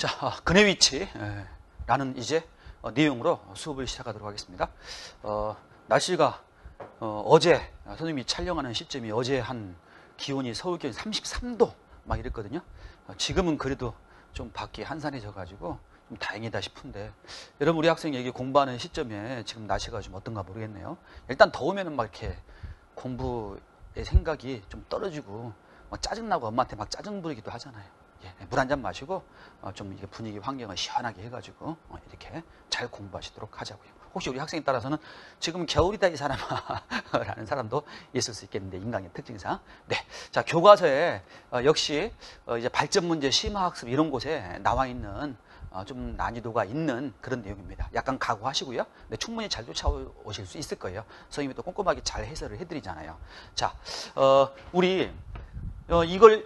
자, 근의 위치라는 이제 내용으로 수업을 시작하도록 하겠습니다. 날씨가 어제 선생님이 촬영하는 시점이 어제 한 기온이 서울 기온이 33도 막 이랬거든요. 지금은 그래도 좀 밖이 한산해져 가지고 좀 다행이다 싶은데, 여러분 우리 학생이 여기 공부하는 시점에 지금 날씨가 좀 어떤가 모르겠네요. 일단 더우면은 막 이렇게 공부의 생각이 좀 떨어지고 막 짜증나고 엄마한테 막 짜증 부리기도 하잖아요. 물 한 잔 마시고 좀 이게 분위기 환경을 시원하게 해가지고 이렇게 잘 공부하시도록 하자고요. 혹시 우리 학생에 따라서는 지금 겨울이다 이 사람아 라는 사람도 있을 수 있겠는데, 인간의 특징상. 네, 자, 교과서에 역시 이제 발전 문제, 심화학습 이런 곳에 나와 있는 좀 난이도가 있는 그런 내용입니다. 약간 각오하시고요. 네, 충분히 잘 쫓아오실 수 있을 거예요. 선생님이 또 꼼꼼하게 잘 해설을 해드리잖아요. 자, 우리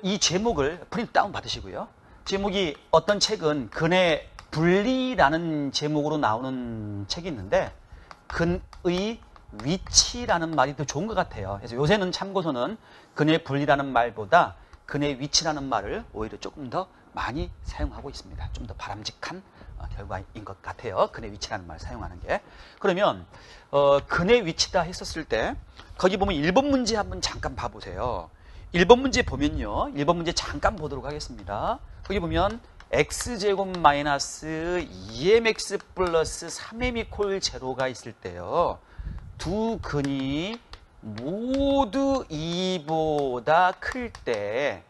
이 제목을 프린트 다운 받으시고요. 제목이 어떤 책은 근의 분리라는 제목으로 나오는 책이 있는데, 근의 위치라는 말이 더 좋은 것 같아요. 그래서 요새는 참고서는 근의 분리라는 말보다 근의 위치라는 말을 오히려 조금 더 많이 사용하고 있습니다. 좀 더 바람직한 결과인 것 같아요. 근의 위치라는 말 사용하는 게. 그러면 근의 위치다 했었을 때 거기 보면 1번 문제 한번 잠깐 봐보세요. 1번 문제 보면요. 1번 문제 잠깐 보도록 하겠습니다. 거기 보면 x제곱 마이너스 2mx 플러스 3m 제로가 있을 때요. 두 근이 모두 2보다 클 때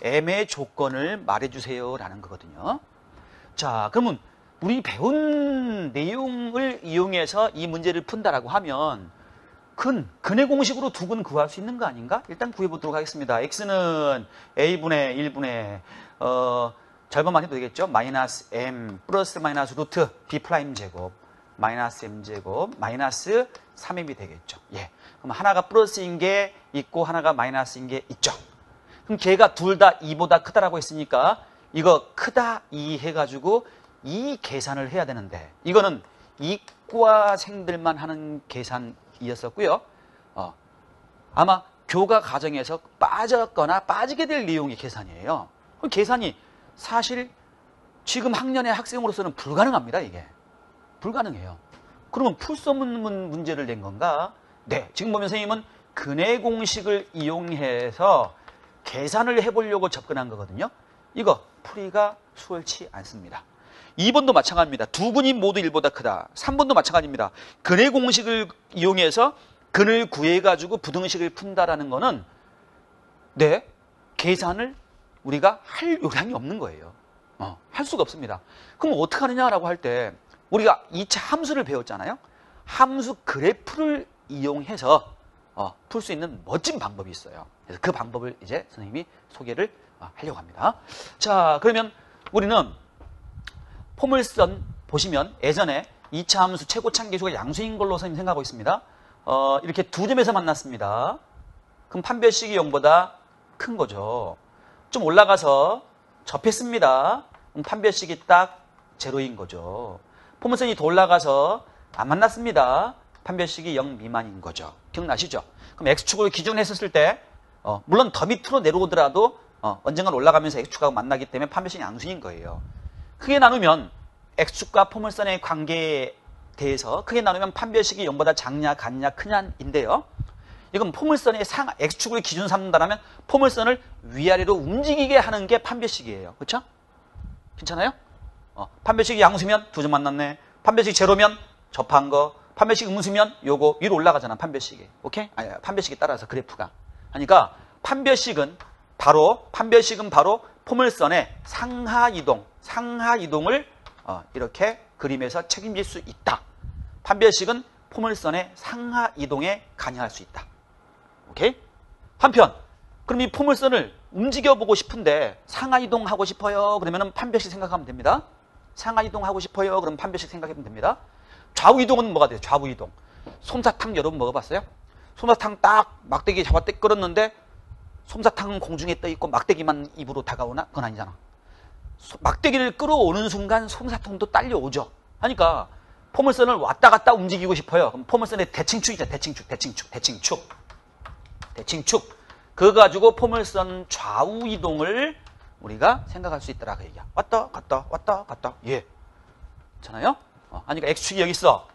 m의 조건을 말해주세요 라는 거거든요. 자, 그러면 우리 배운 내용을 이용해서 이 문제를 푼다라고 하면 근의 공식으로 두 근 구할 수 있는 거 아닌가? 일단 구해보도록 하겠습니다. x는 a분의 1분의 절반만 해도 되겠죠? 마이너스 m 플러스 마이너스 루트 b 프라임 제곱 마이너스 m 제곱 마이너스 3m이 되겠죠. 예. 그럼 하나가 플러스인 게 있고 하나가 마이너스인 게 있죠. 그럼 걔가 둘 다 2보다 크다라고 했으니까 이거 크다 2 해가지고 이 계산을 해야 되는데, 이거는 이과생들만 하는 계산이었었고요. 아마 교과 과정에서 빠졌거나 빠지게 될 내용의 계산이에요. 계산이 사실 지금 학년의 학생으로서는 불가능합니다. 이게 불가능해요. 그러면 풀 수 없는 문제를 낸 건가? 네, 지금 보면 선생님은 근의 공식을 이용해서 계산을 해보려고 접근한 거거든요. 이거 풀이가 수월치 않습니다. 2번도 마찬가지입니다. 두 근이 모두 1보다 크다. 3번도 마찬가지입니다. 근의 공식을 이용해서 근을 구해가지고 부등식을 푼다라는 거는 네, 계산을 우리가 할 요량이 없는 거예요. 할 수가 없습니다. 그럼 어떻게 하느냐라고 할 때 우리가 2차 함수를 배웠잖아요. 함수 그래프를 이용해서 풀 수 있는 멋진 방법이 있어요. 그래서 그 방법을 이제 선생님이 소개를 하려고 합니다. 자, 그러면 우리는 포물선 보시면 예전에 2차 함수 최고참 계수가 양수인 걸로 선생님 생각하고 있습니다. 이렇게 두 점에서 만났습니다. 그럼 판별식이 0보다 큰 거죠. 좀 올라가서 접했습니다. 그럼 판별식이 딱 제로인 거죠. 포물선이 더 올라가서 안 만났습니다. 판별식이 0 미만인 거죠. 기억나시죠? 그럼 x축을 기준으로 했었을 때 물론 더 밑으로 내려오더라도 언젠간 올라가면서 x축하고 만나기 때문에 판별식이 양수인 거예요. 크게 나누면 x축과 포물선의 관계에 대해서 크게 나누면 판별식이 0보다 작냐 같냐 크냐인데요. 이건 포물선의 x축을 기준 삼는다면 포물선을 위아래로 움직이게 하는 게 판별식이에요. 그렇죠? 괜찮아요? 판별식이 양수면 두 점 만났네. 판별식이 제로면 접한 거. 판별식이 음수면 요거 위로 올라가잖아. 판별식이. 오케이? 아니, 판별식에 따라서 그래프가. 그러니까 판별식은 바로 포물선의 상하 이동을 이렇게 그림에서 책임질 수 있다. 판별식은 포물선의 상하 이동에 관여할 수 있다. 오케이? 한편 그럼 이 포물선을 움직여보고 싶은데 상하 이동하고 싶어요. 그러면은 판별식 생각하면 됩니다. 상하 이동하고 싶어요. 그럼 판별식 생각하면 됩니다. 좌우 이동은 뭐가 돼요? 좌우 이동. 솜사탕 여러분 먹어봤어요? 솜사탕 딱 막대기 잡았대 끌었는데 솜사탕은 공중에 떠 있고 막대기만 입으로 다가오나? 그건 아니잖아. 막대기를 끌어오는 순간 솜사탕도 딸려오죠. 하니까 포물선을 왔다 갔다 움직이고 싶어요. 그럼 포물선의 대칭축이죠. 대칭축. 그거 가지고 포물선 좌우 이동을 우리가 생각할 수 있더라 그 얘기야. 왔다 갔다 왔다 갔다. 예. 괜찮아요? 아니, 그러니까 X축이 여기 있어.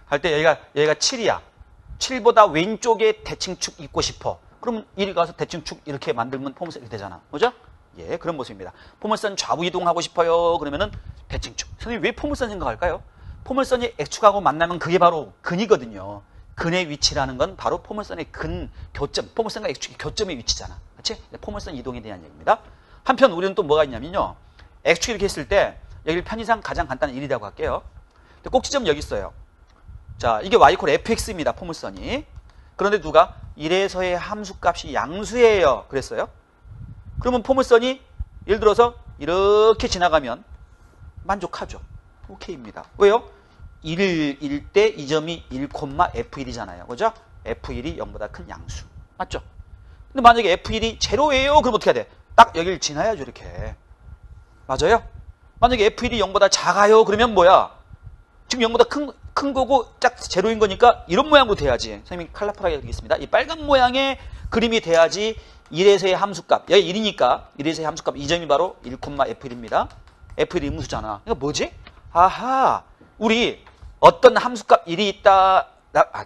할 때 여기가 7이야. 7보다 왼쪽에 대칭축 있고 싶어. 그러면 이리 가서 대칭축 이렇게 만들면 포물선 이렇게 되잖아. 그죠? 예, 그런 모습입니다. 포물선 좌우 이동하고 싶어요. 그러면은 대칭축. 선생님 왜 포물선 생각할까요? 포물선이 X축하고 만나면 그게 바로 근이거든요. 근의 위치라는 건 바로 포물선의 근, 교점, 포물선과 X축의 교점의 위치잖아. 그렇지? 포물선 이동에 대한 얘기입니다. 한편 우리는 또 뭐가 있냐면요. X축 이렇게 했을 때 여기를 편의상 가장 간단한 1이라고 할게요. 근데 꼭지점 여기 있어요. 자, 이게 y 콜 fx입니다. 포물선이. 그런데 누가 1에서의 함수값이 양수예요. 그랬어요. 그러면 포물선이 예를 들어서 이렇게 지나가면 만족하죠. 오케이입니다. 왜요? 1일 때 이 점이 1,f1이잖아요. 그죠? f1이 0보다 큰 양수. 맞죠? 근데 만약에 f1이 제로예요. 그럼 어떻게 해야 돼? 딱 여기를 지나야죠. 이렇게. 맞아요? 만약에 f1이 0보다 작아요. 그러면 뭐야? 지금 0보다 큰 거고 짝 제로인 거니까 이런 모양으로 돼야지. 선생님이 칼라파하게 드리겠습니다. 이 빨간 모양의 그림이 돼야지 1에서의 함수값. 여기 1이니까 1에서의 함수값 이 점이 바로 1,f1입니다. f1이 음수잖아. 이거 뭐지? 아하. 우리 어떤 함수값 1이 있다.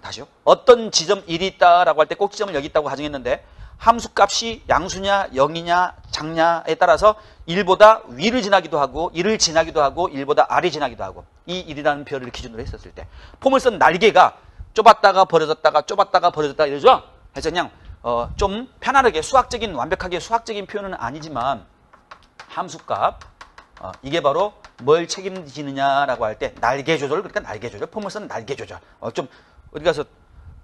다시요. 어떤 지점 1이 있다라고 할 때 꼭 지점을 여기 있다고 가정했는데 함수값이 양수냐 0이냐 작냐에 따라서 1보다 위를 지나기도 하고 1을 지나기도 하고 1보다 아래 지나기도 하고 이 1이라는 별을 기준으로 했었을 때 포물선 날개가 좁았다가 벌어졌다가 좁았다가 벌어졌다 이러죠. 그래서 그냥 좀 편안하게 수학적인 완벽하게 수학적인 표현은 아니지만 함수값 이게 바로 뭘 책임지느냐라고 할 때 날개 조절. 그러니까 날개 조절. 포물선 날개 조절. 좀 어디 가서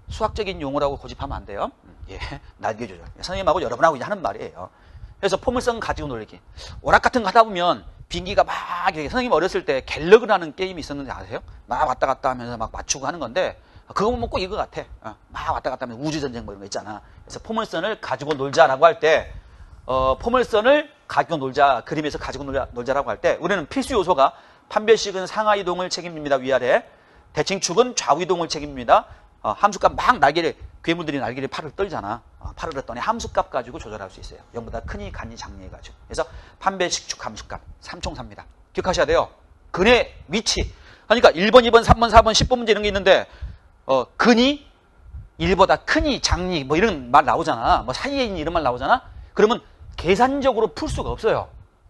수학적인 용어라고 고집하면 안 돼요. 예, 날개 조절. 선생님하고 여러분하고 하는 말이에요. 그래서 포물선 가지고 놀기. 오락 같은 거 하다 보면 비행기가 막 이렇게 선생님 어렸을 때 갤러그라는 게임이 있었는데 아세요? 막 왔다 갔다 하면서 막 맞추고 하는 건데 그거 보면 꼭 이거 같아. 막 왔다 갔다 하면 우주전쟁 뭐 이런 거 있잖아. 그래서 포물선을 가지고 놀자라고 할 때 포물선을 가지고 놀자, 그림에서 가지고 놀자라고 할 때 우리는 필수 요소가 판별식은 상하 이동을 책임집니다. 위아래. 대칭축은 좌우 이동을 책임집니다. 함수값 막 날개를 괴물들이 날개를 팔을 떨잖아. 팔을 떨더니 함수값 가지고 조절할 수 있어요. 0보다 크니 간이 작니 가지고. 그래서 판별식축 함수값 3총사입니다. 기억하셔야 돼요. 근의 위치. 그러니까 1번, 2번, 3번, 4번, 10번 문제 이런 게 있는데 근이 1보다 크니 작니 뭐 이런 말 나오잖아. 뭐 사이에 있는 이런 말 나오잖아. 그러면 계산적으로 풀 수가 없어요.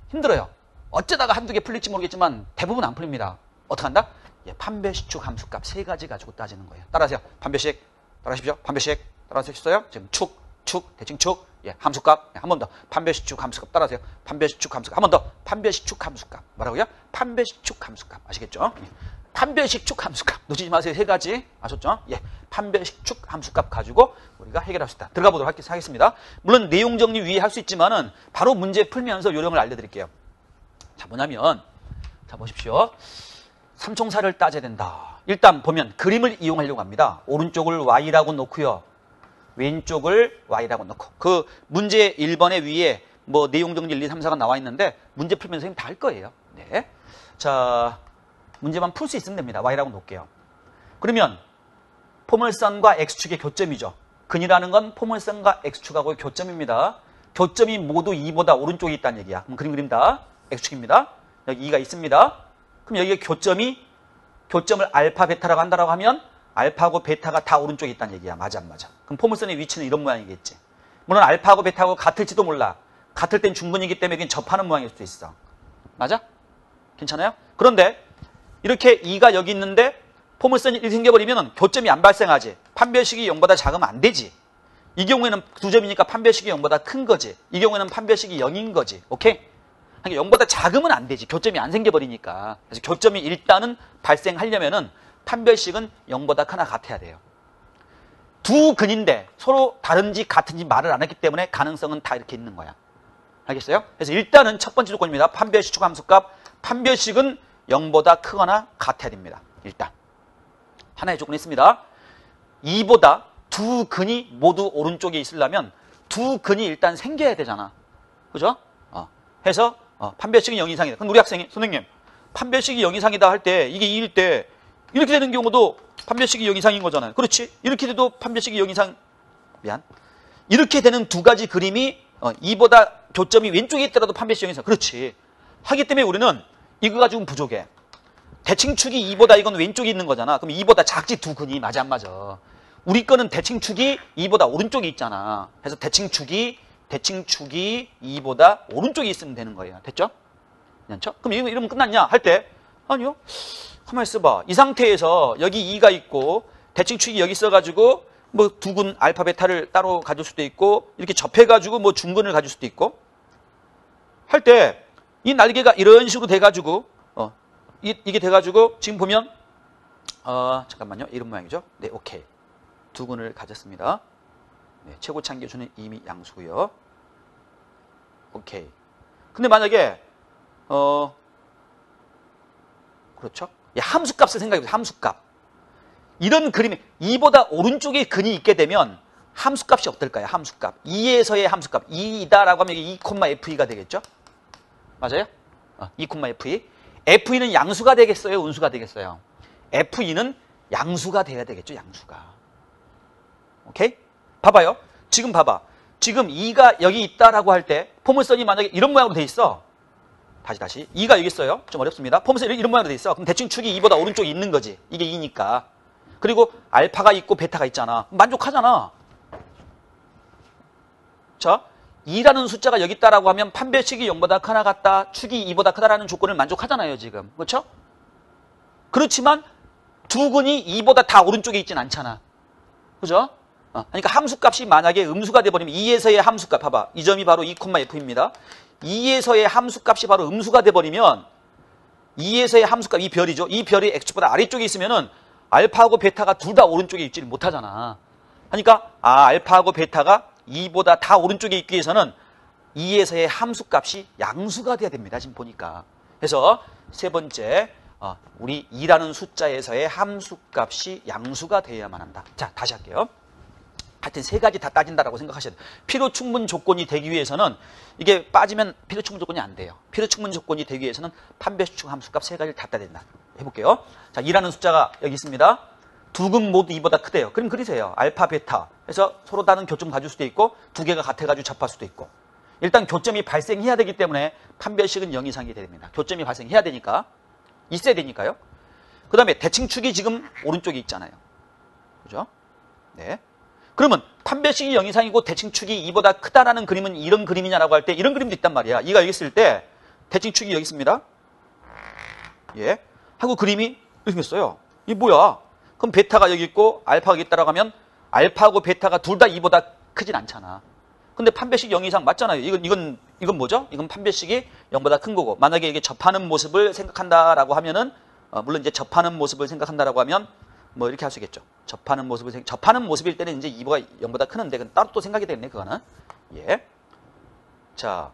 힘들어요. 어쩌다가 한두 개 풀릴지 모르겠지만 대부분 안 풀립니다. 어떻게 한다? 예, 판별식축 함수값 3가지 가지고 따지는 거예요. 따라하세요. 판별식. 따라하십시오. 판별식. 따라하셨어요? 지금 축, 대칭축. 예, 함수값. 한 번 더. 판별식축 함수값. 따라하세요. 판별식축 함수값. 한 번 더. 판별식축 함수값. 뭐라고요? 판별식축 함수값. 아시겠죠? 예. 판별식축 함수값. 놓치지 마세요. 3가지. 아셨죠? 예. 판별식축 함수값 가지고 우리가 해결할 수 있다. 들어가 보도록 하겠습니다. 물론 내용 정리 위에 할 수 있지만은 바로 문제 풀면서 요령을 알려드릴게요. 자, 뭐냐면, 자, 보십시오. 삼총사를 따져야 된다. 일단 보면 그림을 이용하려고 합니다. 오른쪽을 Y라고 놓고요. 왼쪽을 Y라고 놓고. 그 문제 1번의 위에 뭐 내용 정리 1, 2, 3, 4가 나와 있는데 문제 풀면서 선생님 다 할 거예요. 네. 자, 문제만 풀 수 있으면 됩니다. Y라고 놓을게요. 그러면 포물선과 X축의 교점이죠. 근이라는 건 포물선과 X축하고의 교점입니다. 교점이 모두 2보다 오른쪽에 있다는 얘기야. 그럼 그림 그린다. X축입니다. 여기 2가 있습니다. 그럼 여기에 교점을 알파, 베타라고 한다고 하면 알파하고 베타가 다 오른쪽에 있다는 얘기야. 맞아, 안 맞아? 그럼 포물선의 위치는 이런 모양이겠지. 물론 알파하고 베타하고 같을지도 몰라. 같을 땐 중근이기 때문에 그냥 접하는 모양일 수도 있어. 맞아? 괜찮아요? 그런데 이렇게 2가 여기 있는데 포물선이 1 생겨버리면 교점이 안 발생하지. 판별식이 0보다 작으면 안 되지. 이 경우에는 2점이니까 판별식이 0보다 큰 거지. 이 경우에는 판별식이 0인 거지. 오케이? 그러니까 0보다 작으면 안 되지. 교점이 안 생겨버리니까. 그래서 교점이 일단은 발생하려면은 판별식은 0보다 크나 같아야 돼요. 두 근인데 서로 다른지 같은지 말을 안 했기 때문에 가능성은 다 이렇게 있는 거야. 알겠어요? 그래서 일단은 첫 번째 조건입니다. 판별식 함수값. 판별식은 0보다 크거나 같아야 됩니다. 일단. 하나의 조건이 있습니다. 2보다 두 근이 모두 오른쪽에 있으려면 두 근이 일단 생겨야 되잖아. 그죠? 해서 판별식이 0 이상이다. 그럼 우리 학생이 선생님 판별식이 0 이상이다 할 때 이게 2일 때 이렇게 되는 경우도 판별식이 0 이상인 거잖아요. 그렇지? 이렇게 돼도 판별식이 0 이상 이렇게 되는 두 가지 그림이 2보다 교점이 왼쪽에 있더라도 판별식 영이상. 그렇지. 하기 때문에 우리는 이거 가지고는 부족해. 대칭축이 2보다 이건 왼쪽에 있는 거잖아. 그럼 2보다 작지 두 근이. 맞아 안 맞아. 우리 거는 대칭축이 2보다 오른쪽에 있잖아. 그래서 대칭축이 2보다 오른쪽에 있으면 되는 거예요. 됐죠? 괜찮죠? 그럼 이러면 끝났냐? 할 때 아니요. 가만히 있어봐. 이 상태에서 여기 2가 있고 대칭축이 여기 있어가지고 뭐 두 근 알파 베타를 따로 가질 수도 있고 이렇게 접해가지고 뭐 중근을 가질 수도 있고 할 때 이 날개가 이런 식으로 돼가지고 이게 돼가지고 지금 보면 잠깐만요. 이런 모양이죠. 네, 오케이. 두 근을 가졌습니다. 네, 최고 참교수는 이미 양수고요. 오케이. 근데 만약에 그렇죠? 함수값을 생각해보세요. 함수값. 이런 그림이 2보다 오른쪽에 근이 있게 되면 함수값이 어떨까요? 함수값. 2에서의 함수값. 2이다라고 하면 이게 2,FE가 되겠죠? 맞아요? 2,FE. FE는 양수가 되겠어요? 음수가 되겠어요? FE는 양수가 돼야 되겠죠? 양수가. 오케이? 봐봐요. 지금 봐봐. 지금 2가 여기 있다라고 할 때 포물선이 만약에 이런 모양으로 돼 있어. 다시. 2가 여기 있어요. 좀 어렵습니다. 포물선이 이런 모양으로 돼 있어. 그럼 대칭축이 2보다 오른쪽에 있는 거지. 이게 2니까. 그리고 알파가 있고 베타가 있잖아. 만족하잖아. 자, 2라는 숫자가 여기 있다라고 하면 판별식이 0보다 크나 같다. 축이 2보다 크다라는 조건을 만족하잖아요, 지금. 그렇죠? 그렇지만 두 근이 2보다 다 오른쪽에 있진 않잖아. 그죠? 그러니까 함수값이 만약에 음수가 돼버리면 2에서의 함수값, 봐봐. 이 점이 바로 2,F입니다. 2에서의 함수값이 바로 음수가 돼버리면 2에서의 함수값, 이 별이죠. 이 별이 X축보다 아래쪽에 있으면은 알파하고 베타가 둘 다 오른쪽에 있지를 못하잖아. 그러니까 알파하고 베타가 2보다 다 오른쪽에 있기 위해서는 2에서의 함수값이 양수가 돼야 됩니다. 지금 보니까. 그래서 세 번째, 우리 2라는 숫자에서의 함수값이 양수가 되어야만 한다. 자, 다시 할게요. 하여튼 세 가지 다 따진다라고 생각하셔야 돼요. 필요 충분 조건이 되기 위해서는 이게 빠지면 필요 충분 조건이 안 돼요. 필요 충분 조건이 되기 위해서는 판별식 함수값 세 가지를 다 따야 된다. 해볼게요. 자, 2라는 숫자가 여기 있습니다. 두 근 모두 2보다 크대요. 그럼 그리세요. 알파, 베타. 그래서 서로 다른 교점 가질 수도 있고 두 개가 같아가지고 접할 수도 있고. 일단 교점이 발생해야 되기 때문에 판별식은 0 이상이 됩니다. 교점이 발생해야 되니까. 있어야 되니까요. 그 다음에 대칭축이 지금 오른쪽에 있잖아요. 그죠? 네. 그러면 판별식이 0 이상이고 대칭축이 2보다 크다라는 그림은 이런 그림이냐라고 할 때 이런 그림도 있단 말이야. 2가 여기 있을 때 대칭축이 여기 있습니다. 예. 하고 그림이 이렇게 생겼어요. 이게 뭐야? 그럼 베타가 여기 있고 알파가 여기 있다라고 하면 알파하고 베타가 둘 다 2보다 크진 않잖아. 근데 판별식 0 이상 맞잖아요. 이건 뭐죠? 이건 판별식이 0보다 큰 거고. 만약에 이게 접하는 모습을 생각한다라고 하면은 물론 이제 접하는 모습을 생각한다라고 하면 뭐 이렇게 할 수 있겠죠. 접하는 모습일 때는 이제 2보다 0보다 크는데 그건 따로 또 생각이 되겠네, 그거는. 예. 자.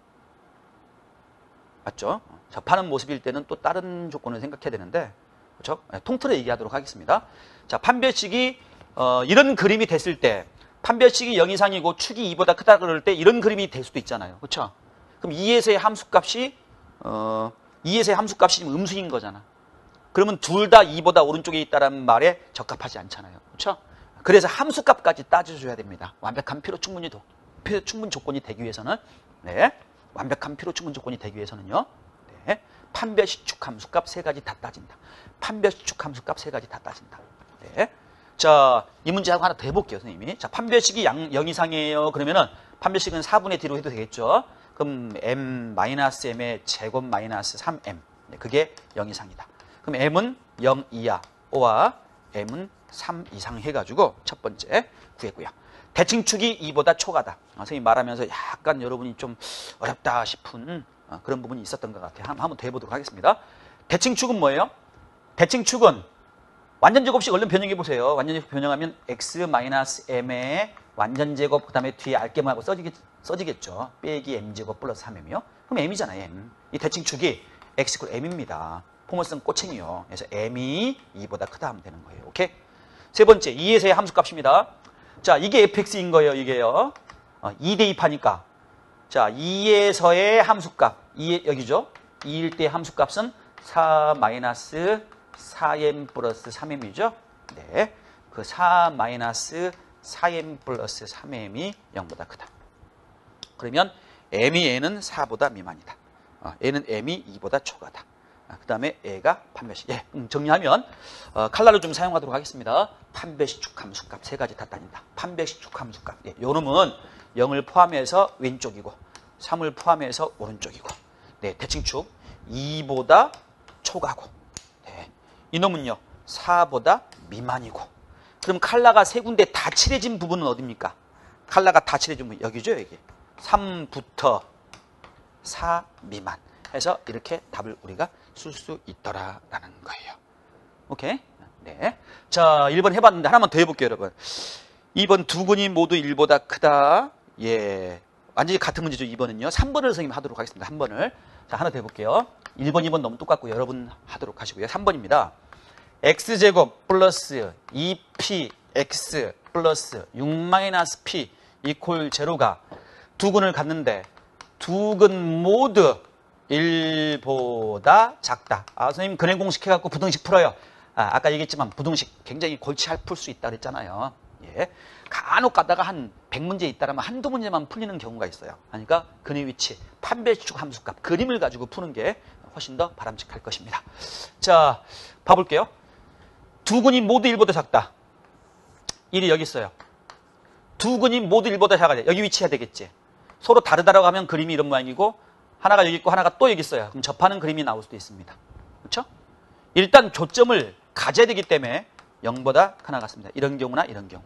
맞죠? 접하는 모습일 때는 또 다른 조건을 생각해야 되는데, 그렇죠? 통틀어 얘기하도록 하겠습니다. 자, 판별식이 이런 그림이 됐을 때 판별식이 0 이상이고 축이 2보다 크다 그럴 때 이런 그림이 될 수도 있잖아요. 그렇죠? 그럼 2에서의 함수값이 지금 음수인 거잖아. 그러면 둘 다 2보다 오른쪽에 있다는 말에 적합하지 않잖아요. 그렇죠? 그래서 함수값까지 따져줘야 됩니다. 완벽한 필요 충분 조건이 되기 위해서는. 네. 완벽한 필요 충분 조건이 되기 위해서는요. 네. 판별식 축 함수값 세 가지 다 따진다. 판별식 축 함수값 세 가지 다 따진다. 네. 자, 이 문제하고 하나 더 해볼게요, 선생님이. 자, 판별식이 0 이상이에요. 그러면은 판별식은 4분의 D로 해도 되겠죠. 그럼 m-m의 제곱 마이너스 3m. 네, 그게 0 이상이다. 그럼 m은 0 이하, O와 m은 3 이상 해가지고 첫 번째 구했고요. 대칭축이 2보다 초가다. 선생님 말하면서 약간 여러분이 좀 어렵다 싶은 그런 부분이 있었던 것 같아요. 한번 더 해보도록 하겠습니다. 대칭축은 뭐예요? 대칭축은 완전제곱식 얼른 변형해 보세요. 완전제곱 변형하면 x-m의 완전제곱 그 다음에 뒤에 알게임하고 써지겠죠. 빼기 m제곱 플러스 3m이요. 그럼 m이잖아요. m. 이 대칭축이 x m입니다. 포물선 꼬챙이요. 그래서 m이 2보다 크다 하면 되는 거예요. 오케이? 세 번째 2에서의 함수값입니다. 자, 이게 fx인 거예요. 이게요. 2 대입하니까. 자, 2에서의 함수값. 2 여기죠. 2일 때 함수값은 4-4m 플러스 3m이죠. 네. 그 4-4m 플러스 3m이 0보다 크다. 그러면 m이 n은 4보다 미만이다. n은 m이 2보다 초과다. 그 다음에 a가 판별식. 예, 정리하면 칼날을 좀 사용하도록 하겠습니다. 판별식 축함수값 세 가지 다 따진다. 판별식 축함수값. 예, 요 놈은 0을 포함해서 왼쪽이고 3을 포함해서 오른쪽이고, 네, 대칭축 2보다 초과고, 네, 이놈은요 4보다 미만이고. 그럼 칼라가 세 군데 다 칠해진 부분은 어디입니까? 칼라가 다 칠해진 부분 여기죠. 여기 3부터 4 미만 해서 이렇게 답을 우리가 쓸 수 있더라라는 거예요. 오케이? 네. 자, 1번 해봤는데 하나만 더 해볼게요, 여러분. 2번 두 근이 모두 1보다 크다. 예. 완전히 같은 문제죠, 2번은요. 3번을 선생님 하도록 하겠습니다. 3번을. 자, 하나 더 해볼게요. 1번, 2번 너무 똑같고 여러분 하도록 하시고요. 3번입니다. x제곱 플러스 2px 플러스 6-p 이퀄 제로가 두 근을 갖는데 두 근 모두 1보다 작다. 선생님 근행 공식 해갖고 부등식 풀어요. 아까 얘기했지만 부등식 굉장히 골치 아플 수 있다 그랬잖아요. 예. 간혹 가다가 한 100문제 있다라면 한두 문제만 풀리는 경우가 있어요. 그러니까 근의 위치, 판별식 함수값, 그림을 가지고 푸는 게 훨씬 더 바람직할 것입니다. 자, 봐볼게요. 두 근이 모두 1보다 작다. 1이 여기 있어요. 두 근이 모두 1보다 작아야 돼. 여기 위치해야 되겠지. 서로 다르다라고 하면 그림이 이런 모양이고 하나가 여기 있고 하나가 또 여기 있어요. 그럼 접하는 그림이 나올 수도 있습니다. 그렇죠? 일단 교점을 가져야 되기 때문에 0보다 크나 같습니다. 이런 경우나 이런 경우.